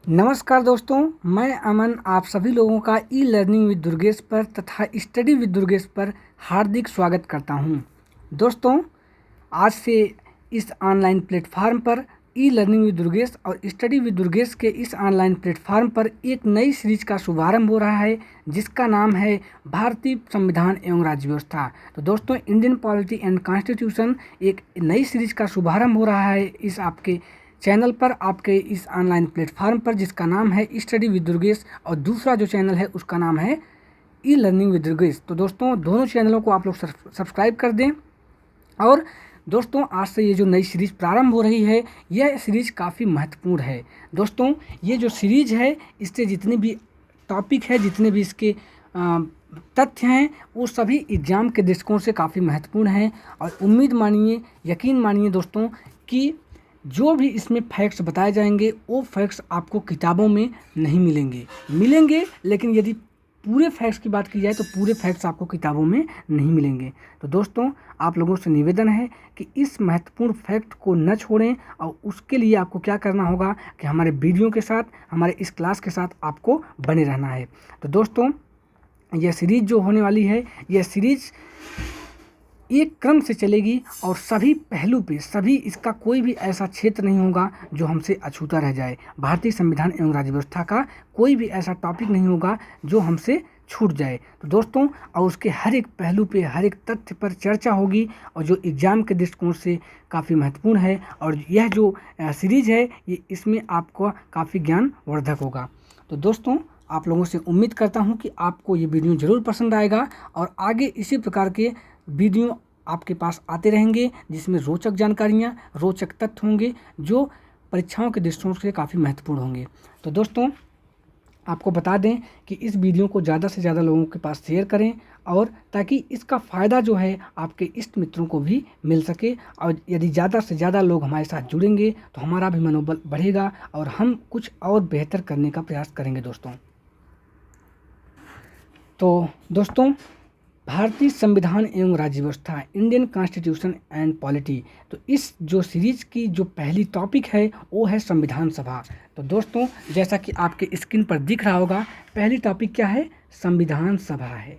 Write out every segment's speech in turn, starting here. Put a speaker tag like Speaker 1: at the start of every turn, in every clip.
Speaker 1: नमस्कार दोस्तों, मैं अमन आप सभी लोगों का ई लर्निंग विद दुर्गेश पर तथा स्टडी विद दुर्गेश पर हार्दिक स्वागत करता हूं। दोस्तों, आज से इस ऑनलाइन प्लेटफार्म पर ई लर्निंग विद दुर्गेश और स्टडी विद दुर्गेश के इस ऑनलाइन प्लेटफार्म पर एक नई सीरीज का शुभारंभ हो रहा है, जिसका नाम है भारतीय संविधान एवं राज्य व्यवस्था। तो दोस्तों, इंडियन पॉलिटी एंड कॉन्स्टिट्यूशन एक नई सीरीज का शुभारंभ हो रहा है इस आपके चैनल पर, आपके इस ऑनलाइन प्लेटफार्म पर, जिसका नाम है स्टडी विद दुर्गेश और दूसरा जो चैनल है उसका नाम है ई लर्निंग विद दुर्गेश। तो दोस्तों, दोनों चैनलों को आप लोग सब्सक्राइब कर दें। और दोस्तों, आज से ये जो नई सीरीज़ प्रारंभ हो रही है, यह सीरीज़ काफ़ी महत्वपूर्ण है। दोस्तों, ये जो सीरीज़ है, इससे जितने भी टॉपिक है, जितने भी इसके तथ्य हैं, वो सभी एग्ज़ाम के दृष्टिकोण से काफ़ी महत्वपूर्ण हैं। और उम्मीद मानिए, यकीन मानिए दोस्तों, कि जो भी इसमें फैक्ट्स बताए जाएंगे वो फैक्ट्स आपको किताबों में नहीं मिलेंगे, लेकिन यदि पूरे फैक्ट्स की बात की जाए तो पूरे फैक्ट्स आपको किताबों में नहीं मिलेंगे। तो दोस्तों, आप लोगों से निवेदन है कि इस महत्वपूर्ण फैक्ट को न छोड़ें, और उसके लिए आपको क्या करना होगा कि हमारे वीडियो के साथ, हमारे इस क्लास के साथ आपको बने रहना है। तो दोस्तों, यह सीरीज़ जो होने वाली है, यह सीरीज़ एक क्रम से चलेगी और सभी पहलू पे, सभी, इसका कोई भी ऐसा क्षेत्र नहीं होगा जो हमसे अछूता रह जाए। भारतीय संविधान एवं राज्य व्यवस्था का कोई भी ऐसा टॉपिक नहीं होगा जो हमसे छूट जाए। तो दोस्तों, और उसके हर एक पहलू पे, हर एक तथ्य पर चर्चा होगी, और जो एग्ज़ाम के दृष्टिकोण से काफ़ी महत्वपूर्ण है। और यह जो सीरीज़ है, ये इसमें आपको काफ़ी ज्ञानवर्धक होगा। तो दोस्तों, आप लोगों से उम्मीद करता हूँ कि आपको ये वीडियो ज़रूर पसंद आएगा, और आगे इसी प्रकार के वीडियो आपके पास आते रहेंगे, जिसमें रोचक जानकारियाँ, रोचक तथ्य होंगे जो परीक्षाओं के दृष्टिकोण से काफ़ी महत्वपूर्ण होंगे। तो दोस्तों, आपको बता दें कि इस वीडियो को ज़्यादा से ज़्यादा लोगों के पास शेयर करें, और ताकि इसका फ़ायदा जो है आपके इष्ट मित्रों को भी मिल सके। और यदि ज़्यादा से ज़्यादा लोग हमारे साथ जुड़ेंगे तो हमारा भी मनोबल बढ़ेगा और हम कुछ और बेहतर करने का प्रयास करेंगे दोस्तों। तो दोस्तों, भारतीय संविधान एवं राज्य व्यवस्था, इंडियन कॉन्स्टिट्यूशन एंड पॉलिटी। तो इस जो सीरीज़ की जो पहली टॉपिक है वो है संविधान सभा। तो दोस्तों, जैसा कि आपके स्क्रीन पर दिख रहा होगा, पहली टॉपिक क्या है? संविधान सभा है।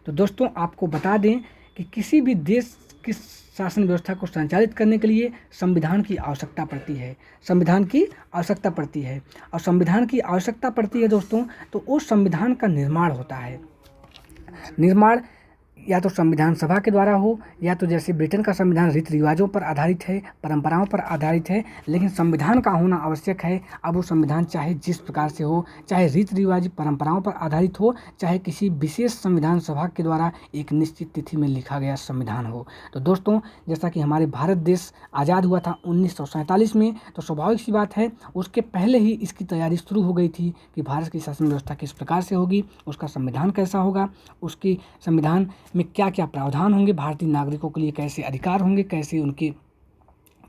Speaker 1: तो दोस्तों, आपको बता दें कि किसी भी देश की शासन व्यवस्था को संचालित करने के लिए संविधान की आवश्यकता पड़ती है। संविधान की आवश्यकता पड़ती है, और संविधान की आवश्यकता पड़ती है दोस्तों, तो उस संविधान का निर्माण होता है। निर्माण या तो संविधान सभा के द्वारा हो, या तो जैसे ब्रिटेन का संविधान रीति रिवाजों पर आधारित है, परंपराओं पर आधारित है, लेकिन संविधान का होना आवश्यक है। अब वो संविधान चाहे जिस प्रकार से हो, चाहे रीति रिवाज परंपराओं पर आधारित हो, चाहे किसी विशेष संविधान सभा के द्वारा एक निश्चित तिथि में लिखा गया संविधान हो। तो दोस्तों, जैसा कि हमारे भारत देश आज़ाद हुआ था 1947 में, तो स्वाभाविक सी बात है, उसके पहले ही इसकी तैयारी शुरू हो गई थी कि भारत की शासन व्यवस्था किस प्रकार से होगी, उसका संविधान कैसा होगा, उसकी संविधान में क्या क्या प्रावधान होंगे, भारतीय नागरिकों के लिए कैसे अधिकार होंगे, कैसे उनके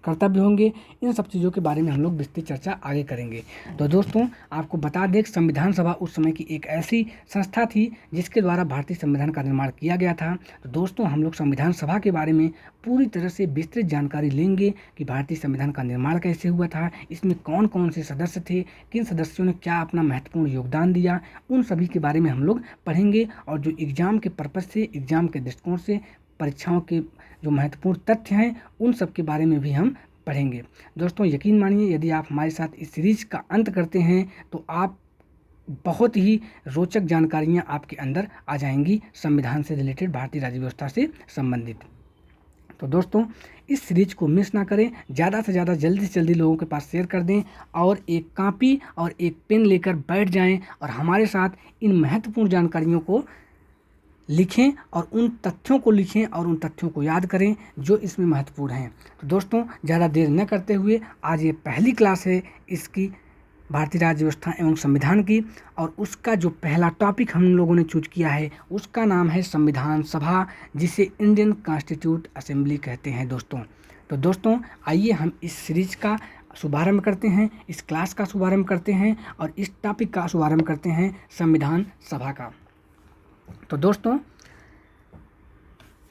Speaker 1: कर्तव्य होंगे। इन सब चीज़ों के बारे में हम लोग विस्तृत चर्चा आगे करेंगे। तो दोस्तों, आपको बता दें, संविधान सभा उस समय की एक ऐसी संस्था थी जिसके द्वारा भारतीय संविधान का निर्माण किया गया था। तो दोस्तों, हम लोग संविधान सभा के बारे में पूरी तरह से विस्तृत जानकारी लेंगे कि भारतीय संविधान का निर्माण कैसे हुआ था, इसमें कौन कौन से सदस्य थे, किन सदस्यों ने क्या अपना महत्वपूर्ण योगदान दिया, उन सभी के बारे में हम लोग पढ़ेंगे। और जो एग्ज़ाम के पर्पज़ से, एग्ज़ाम के दृष्टिकोण से, परीक्षाओं के जो महत्वपूर्ण तथ्य हैं, उन सब के बारे में भी हम पढ़ेंगे। दोस्तों, यकीन मानिए, यदि आप हमारे साथ इस सीरीज का अंत करते हैं तो आप बहुत ही रोचक जानकारियां आपके अंदर आ जाएंगी संविधान से रिलेटेड, भारतीय राज्य व्यवस्था से संबंधित। तो दोस्तों, इस सीरीज को मिस ना करें, ज़्यादा से ज़्यादा जल्दी से जल्दी लोगों के पास शेयर कर दें, और एक कॉपी और एक पेन लेकर बैठ जाएं और हमारे साथ इन महत्वपूर्ण जानकारियों को लिखें, और उन तथ्यों को लिखें और उन तथ्यों को याद करें जो इसमें महत्वपूर्ण हैं। तो दोस्तों, ज़्यादा देर न करते हुए, आज ये पहली क्लास है इसकी, भारतीय राज्य व्यवस्था एवं संविधान की, और उसका जो पहला टॉपिक हम लोगों ने चूज किया है उसका नाम है संविधान सभा, जिसे इंडियन कॉन्स्टिट्यूट असेंबली कहते हैं दोस्तों। तो दोस्तों, आइए हम इस सीरीज का शुभारंभ करते हैं, इस क्लास का शुभारंभ करते हैं, और इस टॉपिक का शुभारंभ करते हैं संविधान सभा का। तो दोस्तों,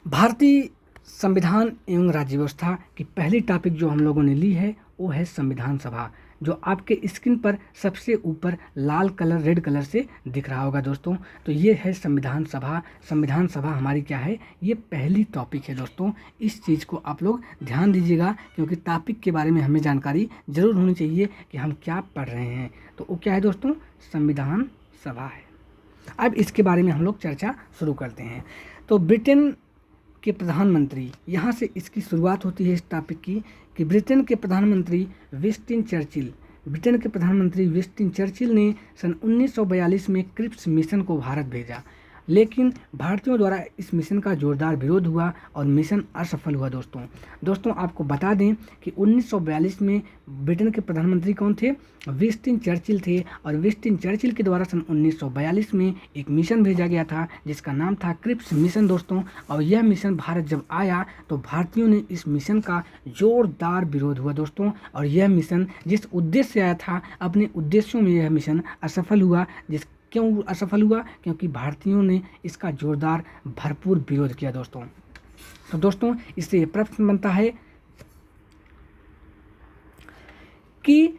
Speaker 1: भारतीय संविधान एवं राज्य व्यवस्था की पहली टॉपिक जो हम लोगों ने ली है वो है संविधान सभा, जो आपके स्क्रीन पर सबसे ऊपर लाल कलर रेड कलर से दिख रहा होगा दोस्तों। तो ये है संविधान सभा। संविधान सभा हमारी क्या है, ये पहली टॉपिक है दोस्तों। इस चीज़ को आप लोग ध्यान दीजिएगा, क्योंकि टॉपिक के बारे में हमें जानकारी ज़रूर होनी चाहिए कि हम क्या पढ़ रहे हैं। तो वो क्या है दोस्तों, संविधान सभा है। अब इसके बारे में हम लोग चर्चा शुरू करते हैं। तो ब्रिटेन के प्रधानमंत्री, यहाँ से इसकी शुरुआत होती है इस टॉपिक की, कि ब्रिटेन के प्रधानमंत्री विंस्टन चर्चिल, ब्रिटेन के प्रधानमंत्री विंस्टन चर्चिल ने सन 1942 में क्रिप्स मिशन को भारत भेजा, लेकिन भारतीयों द्वारा इस मिशन का जोरदार विरोध हुआ और मिशन असफल हुआ दोस्तों आपको बता दें कि 1942 में ब्रिटेन के प्रधानमंत्री कौन थे, विंस्टन चर्चिल थे। और विंस्टन चर्चिल के द्वारा सन 1942 में एक मिशन भेजा गया था जिसका नाम था क्रिप्स मिशन दोस्तों। और यह मिशन भारत जब आया तो भारतीयों ने इस मिशन का जोरदार विरोध हुआ दोस्तों। और यह मिशन जिस उद्देश्य से आया था, अपने उद्देश्यों में यह मिशन असफल हुआ। क्यों असफल हुआ, क्योंकि भारतीयों ने इसका जोरदार भरपूर विरोध किया दोस्तों। तो दोस्तों इससे ये प्रश्न बनता है कि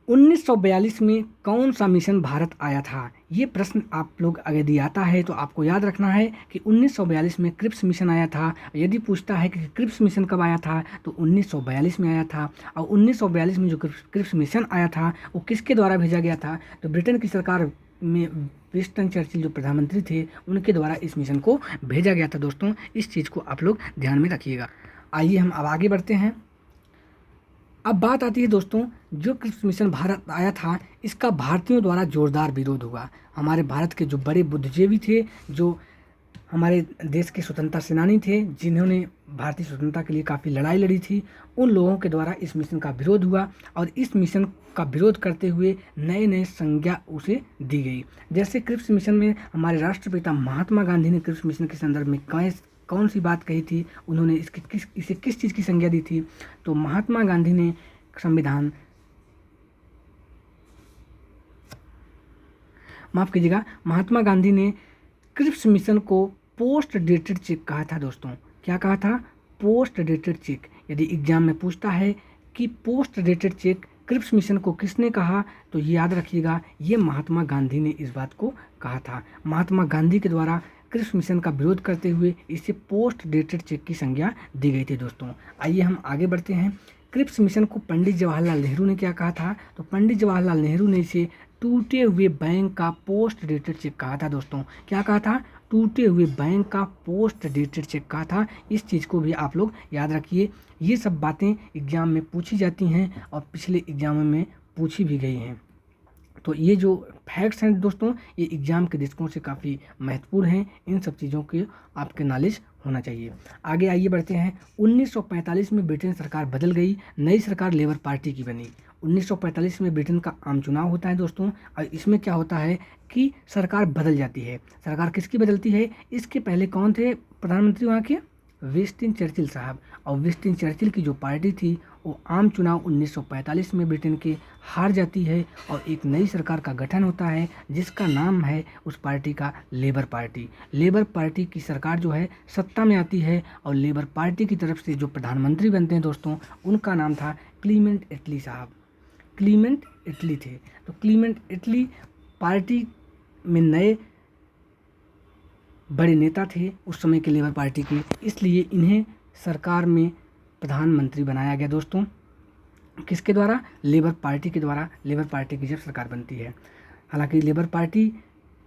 Speaker 1: 1942 में कौन सा मिशन भारत आया था। ये प्रश्न आप लोग अगर यदि आता है तो आपको याद रखना है कि 1942 में क्रिप्स मिशन आया था। यदि पूछता है कि क्रिप्स मिशन कब आया था, तो 1942 में आया था। और 1942 में जो क्रिप्स मिशन आया था वो किसके द्वारा भेजा गया था, तो ब्रिटेन की सरकार में विंस्टन चर्चिल जो प्रधानमंत्री थे उनके द्वारा इस मिशन को भेजा गया था दोस्तों। इस चीज़ को आप लोग ध्यान में रखिएगा। आइए हम अब आगे बढ़ते हैं। अब बात आती है दोस्तों, जो क्रिप्स मिशन भारत आया था इसका भारतीयों द्वारा जोरदार विरोध हुआ। हमारे भारत के जो बड़े बुद्धिजीवी थे, जो हमारे देश के स्वतंत्रता सेनानी थे, जिन्होंने भारतीय स्वतंत्रता के लिए काफ़ी लड़ाई लड़ी थी, उन लोगों के द्वारा इस मिशन का विरोध हुआ। और इस मिशन का विरोध करते हुए नए नए संज्ञा उसे दी गई। जैसे क्रिप्स मिशन में हमारे राष्ट्रपिता महात्मा गांधी ने क्रिप्स मिशन के संदर्भ में कौन सी बात कही थी, उन्होंने इसे किस चीज़ की संज्ञा दी थी, तो महात्मा गांधी ने महात्मा गांधी ने क्रिप्स मिशन को पोस्ट डेटेड चेक कहा था दोस्तों। क्या कहा था, पोस्ट डेटेड चेक। यदि एग्जाम में पूछता है कि post dated cheque Cripps mission को किसने कहा, तो ये याद रखिएगा, ये महात्मा गांधी ने इस बात को कहा था। महात्मा गांधी के द्वारा क्रिप्स मिशन का विरोध करते हुए इसे पोस्ट डेटेड चेक की संज्ञा दी गई थी दोस्तों। आइए हम आगे बढ़ते हैं। क्रिप्स मिशन को पंडित जवाहरलाल नेहरू ने क्या कहा था, तो पंडित जवाहरलाल नेहरू ने इसे टूटे हुए बैंक का पोस्ट डेटेड चेक कहा था दोस्तों। क्या कहा था, टूटे हुए बैंक का पोस्ट डेटेड चेक कहा था। इस चीज़ को भी आप लोग याद रखिए। ये सब बातें एग्जाम में पूछी जाती हैं और पिछले एग्जामों में पूछी भी गई हैं। तो ये जो फैक्ट्स हैं दोस्तों, ये एग्ज़ाम के दृष्टिकोण से काफ़ी महत्वपूर्ण हैं। इन सब चीज़ों के आपके नॉलेज होना चाहिए। आगे आइए बढ़ते हैं। 1945 में ब्रिटेन सरकार बदल गई, नई सरकार लेबर पार्टी की बनी। 1945 में ब्रिटेन का आम चुनाव होता है दोस्तों, और इसमें क्या होता है कि सरकार बदल जाती है। सरकार किसकी बदलती है, इसके पहले कौन थे प्रधानमंत्री वहाँ के, विंस्टन चर्चिल साहब। और विंस्टन चर्चिल की जो पार्टी थी वो आम चुनाव 1945 में ब्रिटेन के हार जाती है और एक नई सरकार का गठन होता है जिसका नाम है उस पार्टी का लेबर पार्टी। लेबर पार्टी की सरकार जो है सत्ता में आती है और लेबर पार्टी की तरफ से जो प्रधानमंत्री बनते हैं दोस्तों, उनका नाम था क्लीमेंट एटली साहब। क्लीमेंट एटली थे। तो क्लीमेंट एटली पार्टी में नए बड़े नेता थे उस समय के लेबर पार्टी के, इसलिए इन्हें सरकार में प्रधानमंत्री बनाया गया दोस्तों। किसके द्वारा, लेबर पार्टी के द्वारा। लेबर पार्टी की जब सरकार बनती है। हालांकि लेबर पार्टी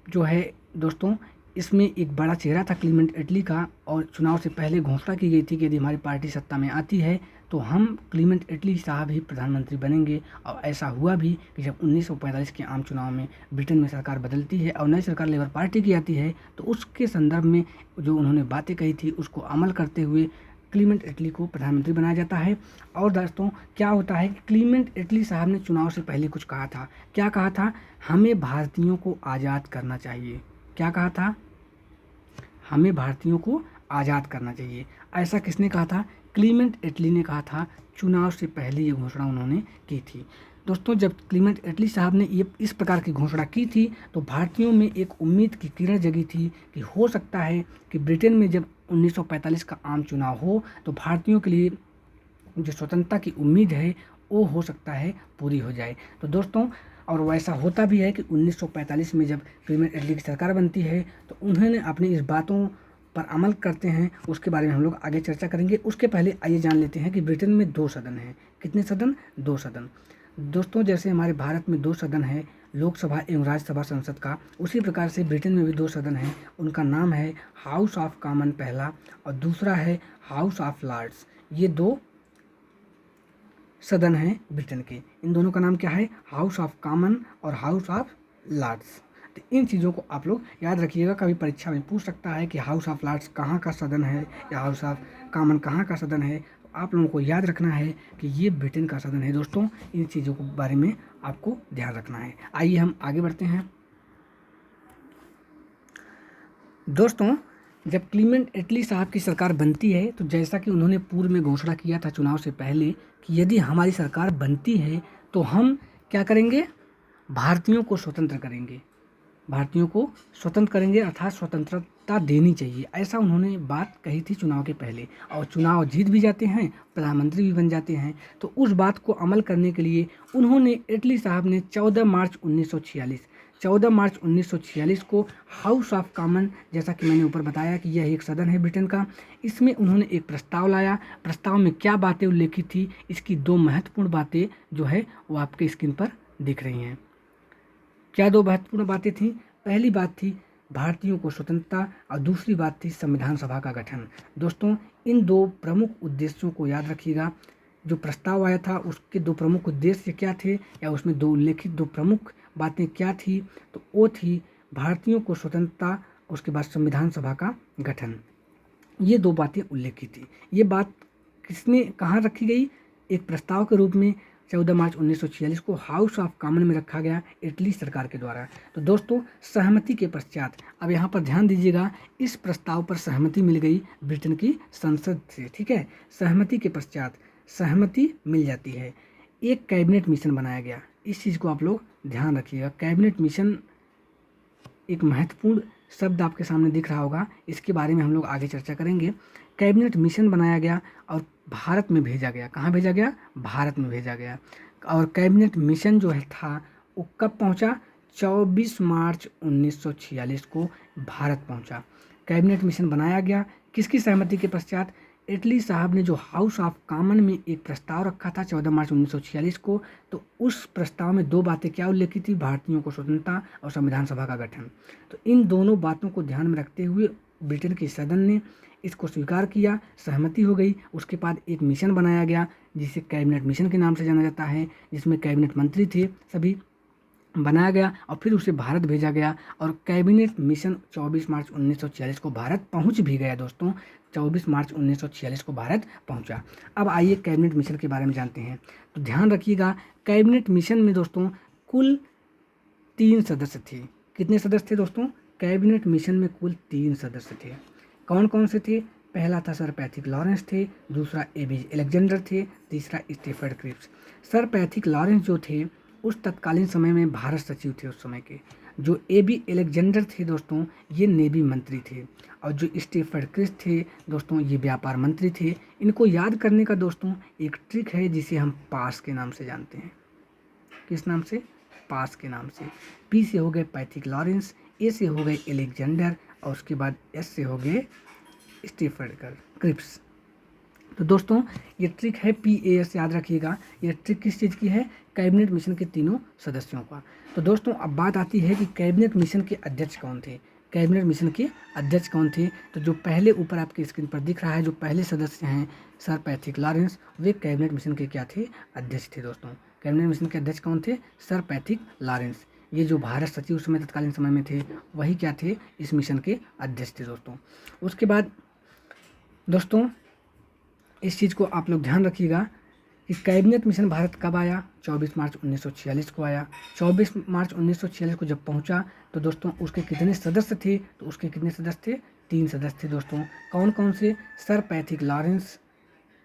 Speaker 1: जो है दोस्तों, इसमें एक बड़ा चेहरा था क्लीमेंट एटली का, और चुनाव से पहले घोषणा की गई थी कि यदि हमारी पार्टी सत्ता में आती है तो हम क्लीमेंट एटली साहब ही प्रधानमंत्री बनेंगे। और ऐसा हुआ भी कि जब 1945 के आम चुनाव में ब्रिटेन में सरकार बदलती है और नई सरकार लेबर पार्टी की आती है, तो उसके संदर्भ में जो उन्होंने बातें कही थी उसको अमल करते हुए क्लीमेंट एटली को प्रधानमंत्री बनाया जाता है। और दोस्तों क्या होता है कि क्लीमेंट एटली साहब ने चुनाव से पहले कुछ कहा था। क्या कहा था, हमें भारतीयों को आज़ाद करना चाहिए। क्या कहा था, हमें भारतीयों को आज़ाद करना चाहिए। ऐसा किसने कहा था, क्लीमेंट एटली ने कहा था। चुनाव से पहले ये घोषणा उन्होंने की थी दोस्तों। जब क्लीमेंट एटली साहब ने ये इस प्रकार की घोषणा की थी तो भारतीयों में एक उम्मीद की किरण जगी थी कि हो सकता है कि ब्रिटेन में जब 1945 का आम चुनाव हो तो भारतीयों के लिए जो स्वतंत्रता की उम्मीद है वो हो सकता है पूरी हो जाए। तो दोस्तों, और वैसा होता भी है कि 1945 में जब क्लीमेंट एटली की सरकार बनती है तो उन्होंने अपनी इस बातों पर अमल करते हैं, उसके बारे में हम लोग आगे चर्चा करेंगे। उसके पहले आइए जान लेते हैं कि ब्रिटेन में 2 सदन हैं। कितने सदन? 2 सदन। दोस्तों, जैसे हमारे भारत में 2 सदन है, लोकसभा एवं राज्यसभा संसद का, उसी प्रकार से ब्रिटेन में भी 2 सदन हैं। उनका नाम है हाउस ऑफ कॉमन पहला और दूसरा है हाउस ऑफ लॉर्ड्स। ये 2 सदन हैं ब्रिटेन के। इन दोनों का नाम क्या है? हाउस ऑफ कॉमन और हाउस ऑफ लॉर्ड्स। तो इन चीज़ों को आप लोग याद रखिएगा। कभी परीक्षा में पूछ सकता है कि हाउस ऑफ लॉर्ड्स कहाँ का सदन है या हाउस ऑफ कॉमन कहाँ का सदन है। तो आप लोगों को याद रखना है कि ये ब्रिटेन का सदन है। दोस्तों, इन चीज़ों के बारे में आपको ध्यान रखना है। आइए हम आगे बढ़ते हैं। दोस्तों, जब क्लीमेंट एटली साहब की सरकार बनती है तो जैसा कि उन्होंने पूर्व में घोषणा किया था चुनाव से पहले कि यदि हमारी सरकार बनती है तो हम क्या करेंगे? भारतीयों को स्वतंत्र करेंगे। भारतीयों को स्वतंत्र करेंगे अर्थात स्वतंत्रता देनी चाहिए, ऐसा उन्होंने बात कही थी चुनाव के पहले। और चुनाव जीत भी जाते हैं, प्रधानमंत्री भी बन जाते हैं। तो उस बात को अमल करने के लिए उन्होंने एटली साहब ने 14 मार्च 1946 को हाउस ऑफ कॉमन, जैसा कि मैंने ऊपर बताया कि यह एक सदन है ब्रिटेन का, इसमें उन्होंने एक प्रस्ताव लाया। प्रस्ताव में क्या बातें उल्लेखित थी, इसकी 2 महत्वपूर्ण बातें जो है वो आपके स्क्रीन पर दिख रही हैं। क्या 2 महत्वपूर्ण बातें थीं? पहली बात थी भारतीयों को स्वतंत्रता और दूसरी बात थी संविधान सभा का गठन। दोस्तों, इन 2 प्रमुख उद्देश्यों को याद रखिएगा। जो प्रस्ताव आया था उसके 2 प्रमुख उद्देश्य क्या थे या उसमें 2 उल्लेखित 2 प्रमुख बातें क्या थी? तो वो थी भारतीयों को स्वतंत्रता, उसके बाद संविधान सभा का गठन। ये 2 बातें उल्लेखित थी। ये बात किसमें कहाँ रखी गई? एक प्रस्ताव के रूप में 14 मार्च 1946 को हाउस ऑफ कॉमन में रखा गया इटली सरकार के द्वारा। तो दोस्तों, सहमति के पश्चात, अब यहाँ पर ध्यान दीजिएगा, इस प्रस्ताव पर सहमति मिल गई ब्रिटेन की संसद से। ठीक है, सहमति के पश्चात सहमति मिल जाती है, एक कैबिनेट मिशन बनाया गया। इस चीज़ को आप लोग ध्यान रखिएगा। कैबिनेट मिशन एक महत्वपूर्ण शब्द आपके सामने दिख रहा होगा, इसके बारे में हम लोग आगे चर्चा करेंगे। कैबिनेट मिशन बनाया गया और भारत में भेजा गया। कहाँ भेजा गया? भारत में भेजा गया। और कैबिनेट मिशन जो है था वो कब पहुँचा? 24 मार्च 1946 को भारत पहुँचा। कैबिनेट मिशन बनाया गया किसकी सहमति के पश्चात? इटली साहब ने जो हाउस ऑफ कॉमन में एक प्रस्ताव रखा था 14 मार्च 1946 को, तो उस प्रस्ताव में 2 बातें क्या उल्लेखित थी? भारतीयों को स्वतंत्रता और संविधान सभा का गठन। तो इन दोनों बातों को ध्यान में रखते हुए ब्रिटेन के सदन ने इसको स्वीकार किया, सहमति हो गई। उसके बाद एक मिशन बनाया गया जिसे कैबिनेट मिशन के नाम से जाना जाता है, जिसमें कैबिनेट मंत्री थे सभी, बनाया गया और फिर उसे भारत भेजा गया। और कैबिनेट मिशन 24 मार्च 1946 को भारत पहुंच भी गया। दोस्तों, 24 मार्च 1946 को भारत पहुंचा। अब आइए कैबिनेट मिशन के बारे में जानते हैं। तो ध्यान रखिएगा, कैबिनेट मिशन में दोस्तों कुल 3 सदस्य थे। कितने सदस्य थे दोस्तों? कैबिनेट मिशन में कुल 3 सदस्य थे। कौन कौन से थे? पहला था सर पैथिक लॉरेंस थे, दूसरा एबी एलेक्जेंडर थे, तीसरा Stafford Cripps. Sir Pethick Lawrence जो थे उस तत्कालीन समय में भारत सचिव थे उस समय के। जो एबी एलेक्जेंडर थे दोस्तों, ये नेवी मंत्री थे। और जो स्टीफर्ड क्रिप्स थे दोस्तों, ये व्यापार मंत्री थे। इनको याद करने का दोस्तों एक ट्रिक है जिसे हम पास के नाम से जानते हैं। किस नाम से? पास के नाम से। पी से हो गए पैथिक लॉरेंस, ए से हो गए एलेक्जेंडर और उसके बाद एस से हो गए स्टीफर्ड क्रिप्स। तो दोस्तों, ये ट्रिक है PAS, याद रखिएगा। ये ट्रिक किस चीज़ की है? कैबिनेट मिशन के तीनों सदस्यों का। तो दोस्तों, अब बात आती है कि कैबिनेट मिशन के अध्यक्ष कौन थे। कैबिनेट मिशन के अध्यक्ष कौन थे? तो जो पहले ऊपर आपके स्क्रीन पर दिख रहा है, जो पहले सदस्य हैं सर पैथिक लॉरेंस, वे कैबिनेट मिशन के क्या थे? अध्यक्ष थे। दोस्तों, कैबिनेट मिशन के अध्यक्ष कौन थे? Sir Pethick Lawrence. ये जो भारत सचिव उस समय तत्कालीन समय में थे, वही क्या थे? इस मिशन के अध्यक्ष थे। दोस्तों, उसके बाद दोस्तों इस चीज़ को आप लोग ध्यान रखिएगा कि कैबिनेट मिशन भारत कब आया? 24 मार्च 1946 को आया। 24 मार्च 1946 को जब पहुंचा तो दोस्तों उसके कितने सदस्य थे? तो उसके कितने सदस्य थे? 3 सदस्य थे। दोस्तों, कौन कौन से? Sir Pethick Lawrence,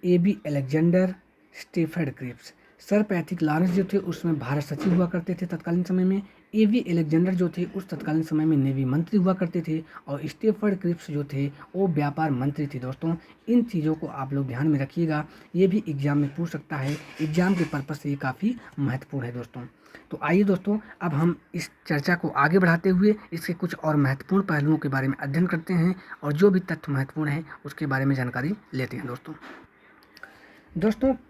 Speaker 1: A B Alexander, Stafford Cripps. Sir Patrick Lawrence जो थे उसमें भारत सचिव हुआ करते थे तत्कालीन समय में। एवी अलेक्जेंडर जो थे उस तत्कालीन समय में नेवी मंत्री हुआ करते थे। और स्टेफर्ड क्रिप्स जो थे वो व्यापार मंत्री थे। दोस्तों इन चीज़ों को आप लोग ध्यान में रखिएगा, ये भी एग्जाम में पूछ सकता है, एग्जाम के पर्पज़ से ये काफ़ी महत्वपूर्ण है दोस्तों। तो आइए दोस्तों अब हम इस चर्चा को आगे बढ़ाते हुए इसके कुछ और महत्वपूर्ण पहलुओं के बारे में अध्ययन करते हैं और जो भी तथ्य महत्वपूर्ण है उसके बारे में जानकारी लेते हैं दोस्तों।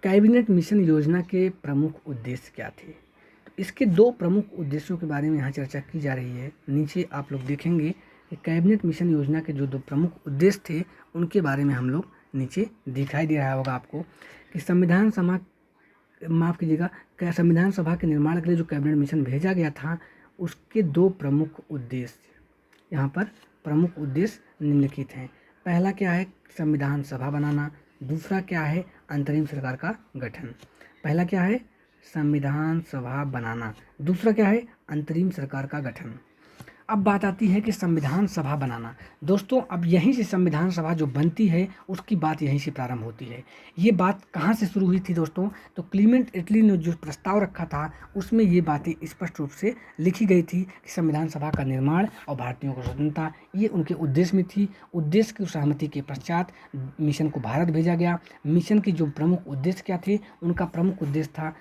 Speaker 1: कैबिनेट मिशन योजना के प्रमुख उद्देश्य क्या थे? तो इसके दो प्रमुख उद्देश्यों के बारे में यहाँ चर्चा की जा रही है। नीचे आप लोग देखेंगे कि कैबिनेट मिशन योजना के जो दो प्रमुख उद्देश्य थे उनके बारे में हम लोग नीचे दिखाई दे रहा होगा आपको कि संविधान सभा संविधान सभा के निर्माण के लिए जो कैबिनेट मिशन भेजा गया था उसके दो प्रमुख उद्देश्य यहाँ पर प्रमुख उद्देश्य निम्नलिखित हैं। पहला क्या है? संविधान सभा बनाना। दूसरा क्या है? अंतरिम सरकार का गठन। पहला क्या है? संविधान सभा बनाना। दूसरा क्या है? अंतरिम सरकार का गठन। अब बात आती है कि संविधान सभा बनाना। दोस्तों अब यहीं से संविधान सभा जो बनती है उसकी बात यहीं से प्रारंभ होती है। ये बात कहाँ से शुरू हुई थी दोस्तों? तो क्लीमेंट एटली ने जो प्रस्ताव रखा था उसमें ये बातें स्पष्ट रूप से लिखी गई थी कि संविधान सभा का निर्माण और भारतीयों को स्वतंत्रता, ये उनके उद्देश्य में थी। उद्देश्य की सहमति के पश्चात मिशन को भारत भेजा गया। मिशन के जो प्रमुख उद्देश्य क्या थे? उनका प्रमुख उद्देश्य था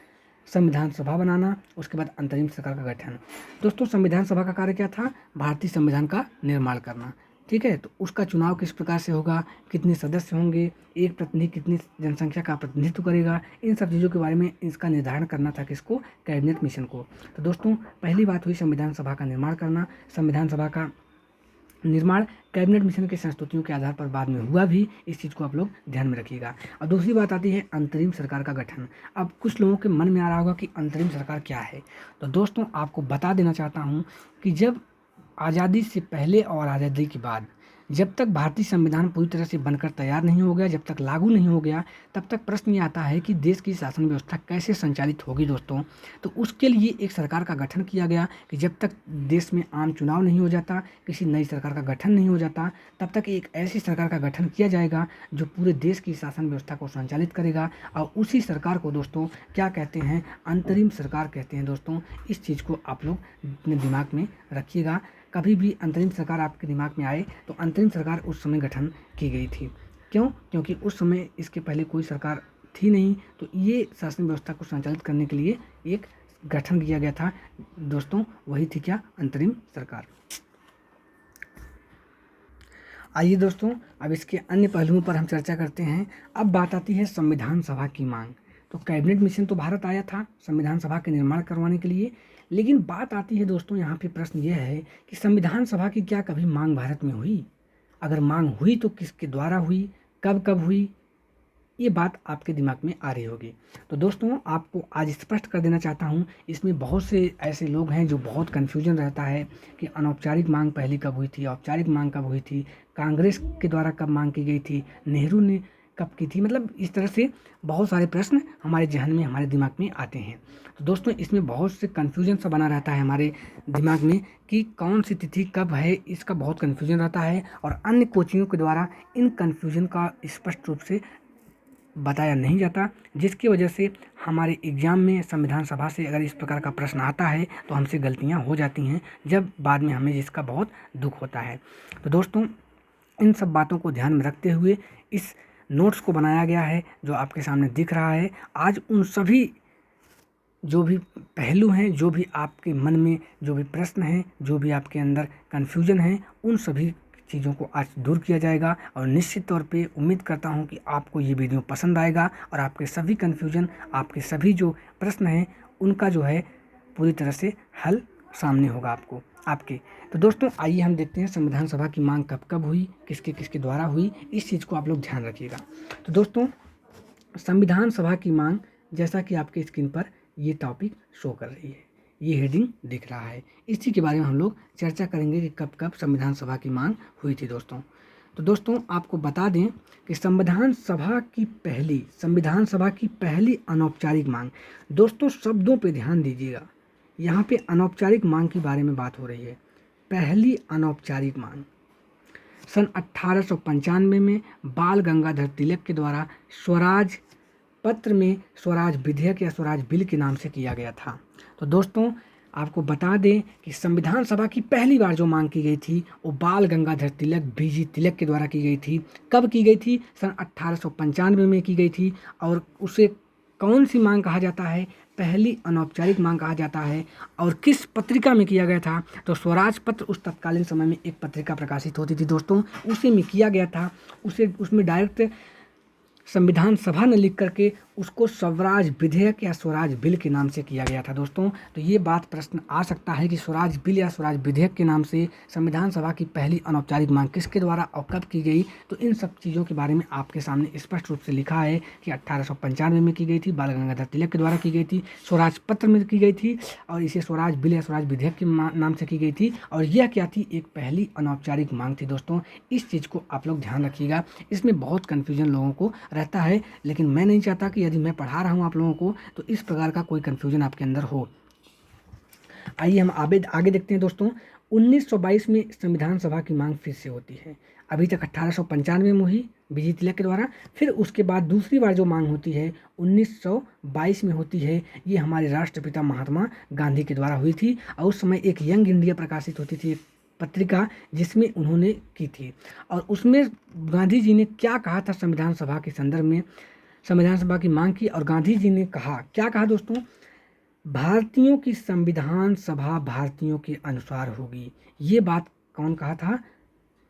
Speaker 1: संविधान सभा बनाना, उसके बाद अंतरिम सरकार का गठन। दोस्तों संविधान सभा का कार्य क्या था? भारतीय संविधान का निर्माण करना। ठीक है, तो उसका चुनाव किस प्रकार से होगा, कितने सदस्य होंगे, एक प्रतिनिधि कितनी जनसंख्या का प्रतिनिधित्व करेगा, इन सब चीज़ों के बारे में इसका निर्धारण करना था किसको? कैबिनेट मिशन को। तो दोस्तों पहली बात हुई संविधान सभा का निर्माण करना। संविधान सभा का निर्माण कैबिनेट मिशन के संस्तुतियों के आधार पर बाद में हुआ भी, इस चीज़ को आप लोग ध्यान में रखिएगा। और दूसरी बात आती है अंतरिम सरकार का गठन। अब कुछ लोगों के मन में आ रहा होगा कि अंतरिम सरकार क्या है। तो दोस्तों आपको बता देना चाहता हूँ कि जब आज़ादी से पहले और आज़ादी के बाद जब तक भारतीय संविधान पूरी तरह से बनकर तैयार नहीं हो गया, जब तक लागू नहीं हो गया, तब तक प्रश्न ये आता है कि देश की शासन व्यवस्था कैसे संचालित होगी दोस्तों। तो उसके लिए एक सरकार का गठन किया गया कि जब तक देश में आम चुनाव नहीं हो जाता, किसी नई सरकार का गठन नहीं हो जाता, तब तक एक ऐसी सरकार का गठन किया जाएगा जो पूरे देश की शासन व्यवस्था को संचालित करेगा। और उसी सरकार को दोस्तों क्या कहते हैं? अंतरिम सरकार कहते हैं दोस्तों। इस चीज़ को आप लोग अपने दिमाग में रखिएगा। कभी भी अंतरिम सरकार आपके दिमाग में आए तो अंतरिम सरकार उस समय गठन की गई थी। क्यों? क्योंकि उस समय इसके पहले कोई सरकार थी नहीं, तो ये शासन व्यवस्था को संचालित करने के लिए एक गठन किया गया था दोस्तों। वही थी क्या? अंतरिम सरकार। आइए दोस्तों अब इसके अन्य पहलुओं पर हम चर्चा करते हैं। अब बात आती है संविधान सभा की मांग। तो कैबिनेट मिशन तो भारत आया था संविधान सभा के निर्माण करवाने के लिए, लेकिन बात आती है दोस्तों यहाँ पे प्रश्न ये है कि संविधान सभा की क्या कभी मांग भारत में हुई? अगर मांग हुई तो किसके द्वारा हुई, कब कब हुई, ये बात आपके दिमाग में आ रही होगी। तो दोस्तों आपको आज स्पष्ट कर देना चाहता हूँ, इसमें बहुत से ऐसे लोग हैं जो बहुत कन्फ्यूजन रहता है कि अनौपचारिक मांग पहली कब हुई थी, औपचारिक मांग कब हुई थी, कांग्रेस के द्वारा कब मांग की गई थी, नेहरू ने कब की थी। मतलब इस तरह से बहुत सारे प्रश्न हमारे जहन में, हमारे दिमाग में आते हैं। तो दोस्तों इसमें बहुत से कन्फ्यूजन सा बना रहता है हमारे दिमाग में कि कौन सी तिथि कब है, इसका बहुत कन्फ्यूजन रहता है। और अन्य कोचिंगों के द्वारा इन कन्फ्यूजन का स्पष्ट रूप से बताया नहीं जाता, जिसकी वजह से हमारे एग्ज़ाम में संविधान सभा से अगर इस प्रकार का प्रश्न आता है तो हमसे गलतियां हो जाती हैं, जब बाद में हमें जिसका बहुत दुख होता है। तो दोस्तों इन सब बातों को ध्यान में रखते हुए इस नोट्स को बनाया गया है जो आपके सामने दिख रहा है। आज उन सभी जो भी पहलू हैं, जो भी आपके मन में जो भी प्रश्न हैं, जो भी आपके अंदर कन्फ्यूजन है, उन सभी चीज़ों को आज दूर किया जाएगा। और निश्चित तौर पे उम्मीद करता हूं कि आपको ये वीडियो पसंद आएगा और आपके सभी कन्फ्यूजन, आपके सभी जो प्रश्न हैं उनका जो है पूरी तरह से हल सामने होगा आपके। तो दोस्तों आइए हम देखते हैं संविधान सभा की मांग कब कब हुई, किसके किसके द्वारा हुई, इस चीज़ को आप लोग ध्यान रखिएगा। तो दोस्तों संविधान सभा की मांग, जैसा कि आपके स्क्रीन पर ये टॉपिक शो कर रही है, ये हेडिंग दिख रहा है, इसी के बारे में हम लोग चर्चा करेंगे कि कब कब संविधान सभा की मांग हुई थी दोस्तों। तो दोस्तों आपको बता दें कि संविधान सभा की पहली अनौपचारिक मांग, दोस्तों शब्दों पे ध्यान दीजिएगा, यहाँ पे अनौपचारिक मांग के बारे में बात हो रही है। पहली अनौपचारिक मांग सन 1895 में बाल गंगाधर तिलक के द्वारा स्वराज पत्र में स्वराज विधेयक या स्वराज बिल के नाम से किया गया था। तो दोस्तों आपको बता दें कि संविधान सभा की पहली बार जो मांग की गई थी वो बाल गंगाधर तिलक बीजी तिलक के द्वारा की गई थी। कब की गई थी? सन 1895 में की गई थी। और उसे कौन सी मांग कहा जाता है? पहली अनौपचारिक मांग कहा जाता है। और किस पत्रिका में किया गया था? तो स्वराज पत्र उस तत्कालीन समय में एक पत्रिका प्रकाशित होती थी दोस्तों, उसी में किया गया था। उसमें डायरेक्ट संविधान सभा ने लिख करके उसको स्वराज विधेयक या स्वराज बिल के नाम से किया गया था दोस्तों। तो ये बात प्रश्न आ सकता है कि स्वराज बिल या स्वराज विधेयक के नाम से संविधान सभा की पहली अनौपचारिक मांग किसके द्वारा और कब की गई? तो इन सब चीज़ों के बारे में आपके सामने स्पष्ट रूप से लिखा है कि 1895 में की गई थी, बाल गंगाधर तिलक के द्वारा की गई थी, स्वराज पत्र में की गई थी, और इसे स्वराज बिल या स्वराज विधेयक के नाम से की गई थी। और यह क्या थी? एक पहली अनौपचारिक मांग थी दोस्तों। इस चीज़ को आप लोग ध्यान रखिएगा, इसमें बहुत कन्फ्यूजन लोगों को रहता है, लेकिन मैं नहीं चाहता कि यदि मैं पढ़ा रहा हूँ आप लोगों को तो इस प्रकार का कोई कन्फ्यूजन आपके अंदर हो। आइए हम आगे देखते हैं दोस्तों। 1922 में संविधान सभा की मांग फिर से होती है। अभी तक 1895 में हुई बीजी तिलक के द्वारा, फिर उसके बाद दूसरी बार जो मांग होती है 1922 में होती है। ये हमारे राष्ट्रपिता महात्मा गांधी के द्वारा हुई थी। और उस समय एक यंग इंडिया प्रकाशित होती थी, एक पत्रिका, जिसमें उन्होंने की थी। और उसमें गांधी जी ने क्या कहा था संविधान सभा के संदर्भ में? संविधान सभा की मांग की और गांधी जी ने कहा, क्या कहा दोस्तों? भारतीयों की संविधान सभा भारतीयों के अनुसार होगी। ये बात कौन कहा था?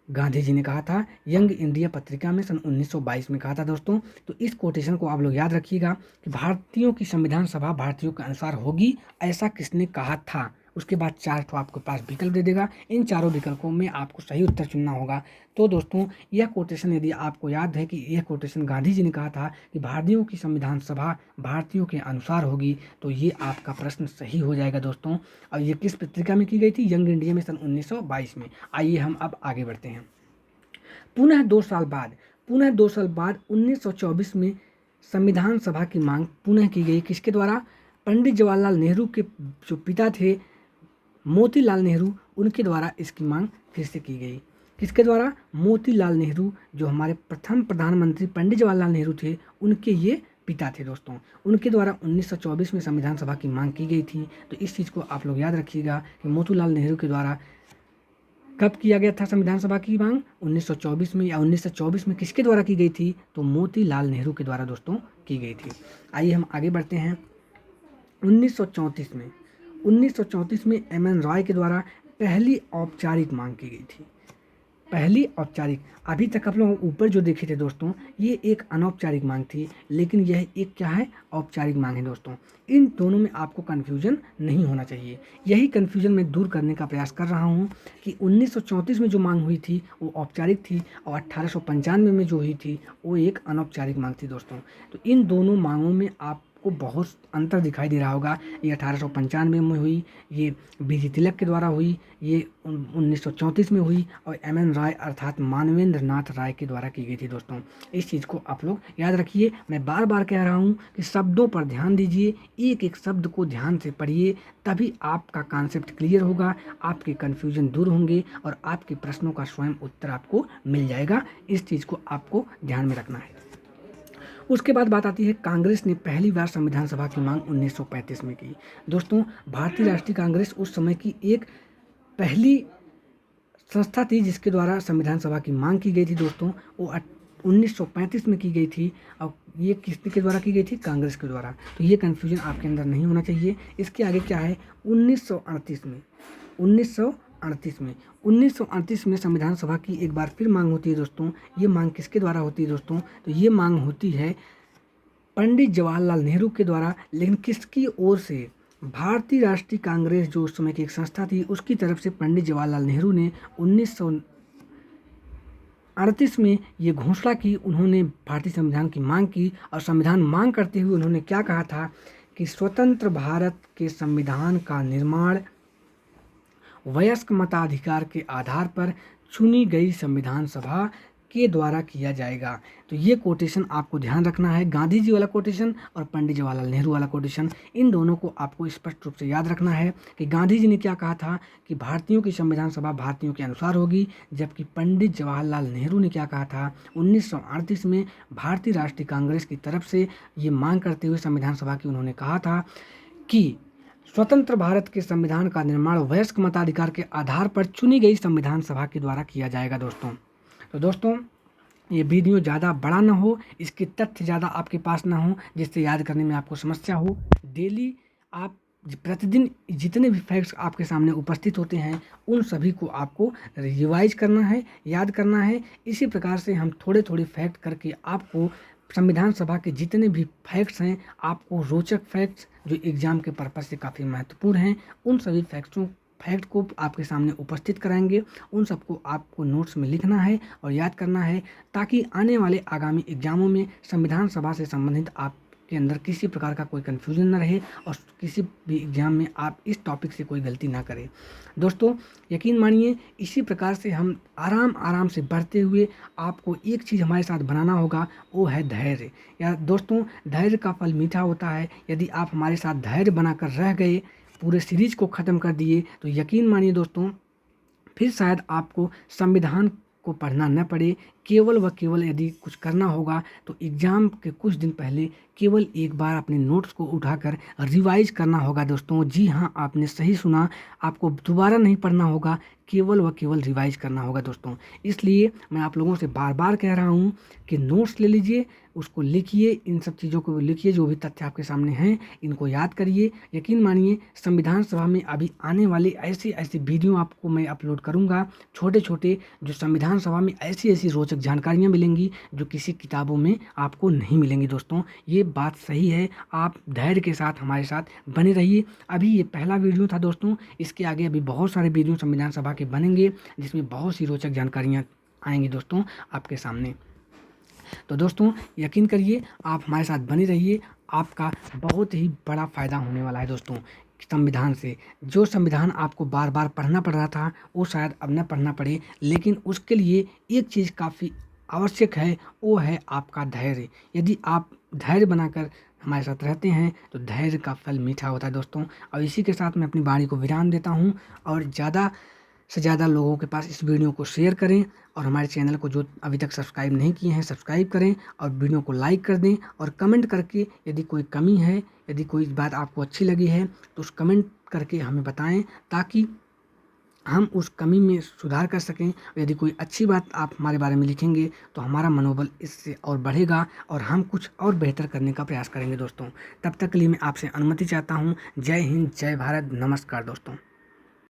Speaker 1: गांधी जी ने कहा था, यंग इंडिया पत्रिका में सन 1922 में कहा था दोस्तों। तो इस कोटेशन को आप लोग याद रखिएगा कि भारतीयों की संविधान सभा भारतीयों के अनुसार होगी, ऐसा किसने कहा था? उसके बाद 4 तो आपके पास विकल्प दे देगा, इन चारों विकल्पों में आपको सही उत्तर चुनना होगा। तो दोस्तों यह कोटेशन यदि आपको याद है कि यह कोटेशन गांधी जी ने कहा था कि भारतीयों की संविधान सभा भारतीयों के अनुसार होगी, तो ये आपका प्रश्न सही हो जाएगा दोस्तों। और ये किस पत्रिका में की गई थी? यंग इंडिया में सन 1922 में। आइए हम अब आगे बढ़ते हैं। पुनः 2 साल बाद 1924 में संविधान सभा की मांग पुनः की गई। किसके द्वारा? पंडित जवाहरलाल नेहरू के जो पिता थे मोतीलाल नेहरू, उनके द्वारा इसकी मांग फिर से की गई। किसके द्वारा? मोतीलाल नेहरू, जो हमारे प्रथम प्रधानमंत्री पंडित जवाहरलाल नेहरू थे, उनके ये पिता थे दोस्तों। उनके द्वारा 1924 में संविधान सभा की मांग की गई थी। तो इस चीज़ को आप लोग याद रखिएगा कि मोतीलाल नेहरू के द्वारा कब किया गया था संविधान सभा की मांग? 1924 में। या 1924 में किसके द्वारा की गई थी? तो मोतीलाल नेहरू के द्वारा दोस्तों की गई थी। आइए हम आगे बढ़ते हैं। 1934 में एम.एन. रॉय के द्वारा पहली औपचारिक मांग की गई थी। पहली औपचारिक। अभी तक आप लोग ऊपर जो देखे थे दोस्तों, ये एक अनौपचारिक मांग थी, लेकिन यह एक क्या है? औपचारिक मांग है दोस्तों। इन दोनों में आपको कन्फ्यूजन नहीं होना चाहिए। यही कन्फ्यूजन मैं दूर करने का प्रयास कर रहा हूँ कि 1934 में जो मांग हुई थी वो औपचारिक थी, और 1895 में जो हुई थी वो एक अनौपचारिक मांग थी दोस्तों। तो इन दोनों मांगों में आपको बहुत अंतर दिखाई दे रहा होगा। ये 1895 में हुई, ये बीजी तिलक के द्वारा हुई, ये 1934 में हुई, और एम.एन. राय अर्थात मानवेंद्र नाथ राय के द्वारा की गई थी दोस्तों। इस चीज़ को आप लोग याद रखिए। मैं बार बार कह रहा हूँ कि शब्दों पर ध्यान दीजिए, एक एक शब्द को ध्यान से पढ़िए, तभी आपका कॉन्सेप्ट क्लियर होगा, आपके कन्फ्यूजन दूर होंगे और आपके प्रश्नों का स्वयं उत्तर आपको मिल जाएगा। इस चीज़ को आपको ध्यान में रखना है। उसके बाद बात आती है, कांग्रेस ने पहली बार संविधान सभा की मांग 1935 में की। दोस्तों भारतीय राष्ट्रीय कांग्रेस उस समय की एक पहली संस्था थी जिसके द्वारा संविधान सभा की मांग की गई थी दोस्तों। वो 1935 में की गई थी। और ये किसके द्वारा की गई थी? कांग्रेस के द्वारा। तो ये कन्फ्यूजन आपके अंदर नहीं होना चाहिए। इसके आगे क्या है? 1938 में संविधान सभा की एक बार फिर मांग होती है दोस्तों। ये मांग किसके द्वारा होती है दोस्तों? तो ये मांग होती है पंडित जवाहरलाल नेहरू के द्वारा। लेकिन किसकी ओर से? भारतीय राष्ट्रीय कांग्रेस जो उस समय की एक संस्था थी, उसकी तरफ से पंडित जवाहरलाल नेहरू ने 1938 में ये घोषणा की। उन्होंने भारतीय संविधान की मांग की, और संविधान मांग करते हुए उन्होंने क्या कहा था कि स्वतंत्र भारत के संविधान का निर्माण वयस्क मताधिकार के आधार पर चुनी गई संविधान सभा के द्वारा किया जाएगा। तो ये कोटेशन आपको ध्यान रखना है, गांधी जी वाला कोटेशन और पंडित जवाहरलाल नेहरू वाला कोटेशन, इन दोनों को आपको स्पष्ट रूप से याद रखना है कि गांधी जी ने क्या कहा था कि भारतीयों की संविधान सभा भारतीयों के अनुसार होगी, जबकि पंडित जवाहरलाल नेहरू ने क्या कहा था 1938 में भारतीय राष्ट्रीय कांग्रेस की तरफ से ये मांग करते हुए संविधान सभा की उन्होंने कहा था कि स्वतंत्र भारत के संविधान का निर्माण वयस्क मताधिकार के आधार पर चुनी गई संविधान सभा के द्वारा किया जाएगा दोस्तों। तो दोस्तों ये वीडियो ज़्यादा बड़ा ना हो, इसके तथ्य ज़्यादा आपके पास ना हो जिससे याद करने में आपको समस्या हो। डेली आप प्रतिदिन जितने भी फैक्ट्स आपके सामने उपस्थित होते हैं उन सभी को आपको रिवाइज करना है, याद करना है। इसी प्रकार से हम थोड़े थोड़े फैक्ट करके आपको संविधान सभा के जितने भी फैक्ट्स हैं, आपको रोचक फैक्ट्स जो एग्ज़ाम के पर्पज़ से काफ़ी महत्वपूर्ण हैं, उन सभी फैक्ट को आपके सामने उपस्थित कराएंगे। उन सबको आपको नोट्स में लिखना है और याद करना है, ताकि आने वाले आगामी एग्जामों में संविधान सभा से संबंधित आपके अंदर किसी प्रकार का कोई कन्फ्यूजन न रहे और किसी भी एग्जाम में आप इस टॉपिक से कोई गलती ना करें। दोस्तों यकीन मानिए, इसी प्रकार से हम आराम से बढ़ते हुए आपको एक चीज़ हमारे साथ बनाना होगा, वो है धैर्य। या दोस्तों धैर्य का फल मीठा होता है। यदि आप हमारे साथ धैर्य बनाकर रह गए, पूरे सीरीज को ख़त्म कर दिए, तो यकीन मानिए दोस्तों फिर शायद आपको संविधान को पढ़ना न पड़े। केवल व केवल यदि कुछ करना होगा तो एग्ज़ाम के कुछ दिन पहले केवल एक बार अपने नोट्स को उठाकर रिवाइज करना होगा दोस्तों। जी हाँ, आपने सही सुना, आपको दोबारा नहीं पढ़ना होगा, केवल व केवल रिवाइज करना होगा दोस्तों। इसलिए मैं आप लोगों से बार बार कह रहा हूँ कि नोट्स ले लीजिए, उसको लिखिए, इन सब चीज़ों को लिखिए, जो भी तथ्य आपके सामने हैं इनको याद करिए। यकीन मानिए संविधान सभा में अभी आने वाले ऐसे वीडियो आपको मैं अपलोड करूँगा, छोटे छोटे, जो संविधान सभा में ऐसी रोचक जानकारियाँ मिलेंगी जो किसी किताबों में आपको नहीं मिलेंगी दोस्तों। ये बात सही है, आप धैर्य के साथ हमारे साथ बने रहिए। अभी ये पहला वीडियो था दोस्तों, इसके आगे अभी बहुत सारे वीडियो संविधान सभा के बनेंगे जिसमें बहुत सी रोचक जानकारियाँ आएंगी दोस्तों आपके सामने। तो दोस्तों यकीन करिए, आप हमारे साथ बने रहिए, आपका बहुत ही बड़ा फ़ायदा होने वाला है दोस्तों संविधान से। जो संविधान आपको बार बार पढ़ना पड़ रहा था वो शायद अब न पढ़ना पड़े, लेकिन उसके लिए एक चीज़ काफ़ी आवश्यक है, वो है आपका धैर्य। यदि आप धैर्य बनाकर हमारे साथ रहते हैं तो धैर्य का फल मीठा होता है दोस्तों। और इसी के साथ मैं अपनी वाणी को विराम देता हूँ, और ज़्यादा से ज़्यादा लोगों के पास इस वीडियो को शेयर करें, और हमारे चैनल को जो अभी तक सब्सक्राइब नहीं किए हैं सब्सक्राइब करें, और वीडियो को लाइक कर दें, और कमेंट करके यदि कोई कमी है, यदि कोई बात आपको अच्छी लगी है तो उस कमेंट करके हमें बताएं, ताकि हम उस कमी में सुधार कर सकें। यदि कोई अच्छी बात आप हमारे बारे में लिखेंगे तो हमारा मनोबल इससे और बढ़ेगा और हम कुछ और बेहतर करने का प्रयास करेंगे दोस्तों। तब तक के लिए मैं आपसे अनुमति चाहता हूँ। जय हिंद, जय भारत, नमस्कार दोस्तों।